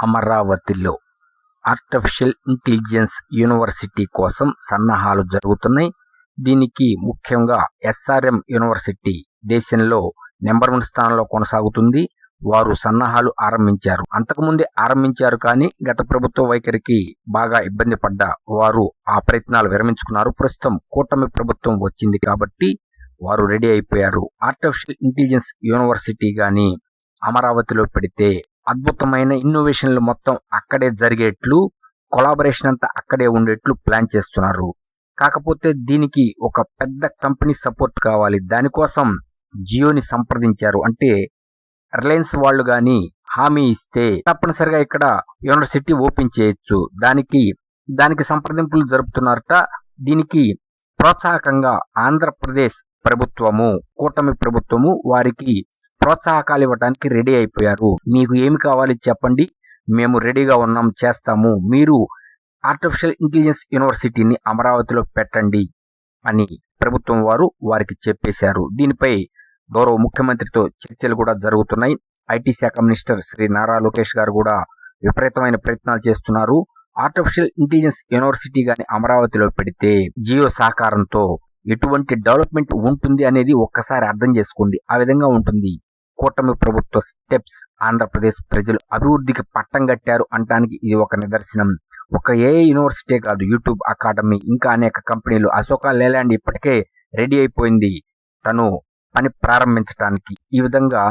అమరావతిలో artificial intelligence university కోసం సన్నాహాలు జరుగుతున్నాయి. దీనికి ముఖ్యంగా ఎస్ఆర్ఎం యూనివర్సిటీ దేశంలో నెంబర్ 1 స్థానంలో కొనసాగుతుంది. వారు సన్నాహాలు ఆరంభించారు. అంతకుముందే ఆరంభించారు కానీ గత ప్రభుత్వ వైఖరికి బాగా ఇబ్బంది పడ్డ వారు ఆ ప్రయత్నాలు విరమించుకున్నారు. ప్రస్తుతం కూటమి ప్రభుత్వం వచ్చింది కాబట్టి వారు రెడీ అయిపోయారు. ఆర్టిఫిషియల్ ఇంటెలిజెన్స్ యూనివర్సిటీ గాని అమరావతిలో పెడితే అద్భుతమైన ఇన్నోవేషన్లు మొత్తం అక్కడే జరిగేట్లు, కొలాబరేషన్ అంతా అక్కడే ఉండేట్లు ప్లాన్ చేస్తున్నారు. కాకపోతే దీనికి ఒక పెద్ద కంపెనీ సపోర్ట్ కావాలి. దానికోసం జియోని సంప్రదించారు. అంటే రిలయన్స్ వాళ్ళు గాని హామీ ఇస్తే తప్పనిసరిగా ఇక్కడ యూనివర్సిటీ ఓపెన్ చేయొచ్చు. దానికి సంప్రదింపులు జరుపుతున్నారట. దీనికి ప్రోత్సాహకంగా ఆంధ్రప్రదేశ్ ప్రభుత్వము, కూటమి ప్రభుత్వము వారికి ప్రోత్సాహకాలు ఇవ్వడానికి రెడీ అయిపోయారు. మీకు ఏమి కావాలి చెప్పండి, మేము రెడీగా ఉన్నాం, చేస్తాము, మీరు ఆర్టిఫిషియల్ ఇంటెలిజెన్స్ యూనివర్సిటీని అమరావతిలో పెట్టండి అని ప్రభుత్వం వారికి చెప్పేశారు. దీనిపై గౌరవ ముఖ్యమంత్రితో చర్చలు కూడా జరుగుతున్నాయి. ఐటీ శాఖ మినిస్టర్ శ్రీ నారా లోకేష్ గారు కూడా విపరీతమైన ప్రయత్నాలు చేస్తున్నారు. ఆర్టిఫిషియల్ ఇంటెలిజెన్స్ యూనివర్సిటీ గాని అమరావతిలో పెడితే జియో సహకారంతో ఎటువంటి డెవలప్మెంట్ ఉంటుంది అనేది ఒక్కసారి అర్థం చేసుకోండి. ఆ విధంగా ఉంటుంది కూటమి ప్రభుత్వ స్టెప్స్. ఆంధ్రప్రదేశ్ ప్రజలు అభివృద్ధికి పట్టం కట్టారు అంటానికి ఇది ఒక నిదర్శనం. ఒక ఏఐ యూనివర్సిటీ కాదు, యూట్యూబ్ అకాడమీ, ఇంకా అనేక కంపెనీలు. అశోక లేలాండ్ ఇప్పటికే రెడీ అయిపోయింది తను పని ప్రారంభించడానికి. ఈ విధంగా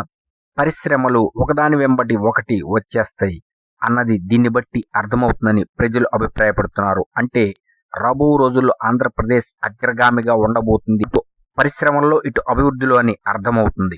పరిశ్రమలు ఒకదాని వెంబడి ఒకటి వచ్చేస్తాయి అన్నది దీన్ని బట్టి అర్థమవుతుందని ప్రజలు అభిప్రాయపడుతున్నారు. అంటే రాబో రోజుల్లో ఆంధ్రప్రదేశ్ అగ్రగామిగా ఉండబోతుంది, ఇటు పరిశ్రమల్లో ఇటు అభివృద్ధిలో అని అర్థమవుతుంది.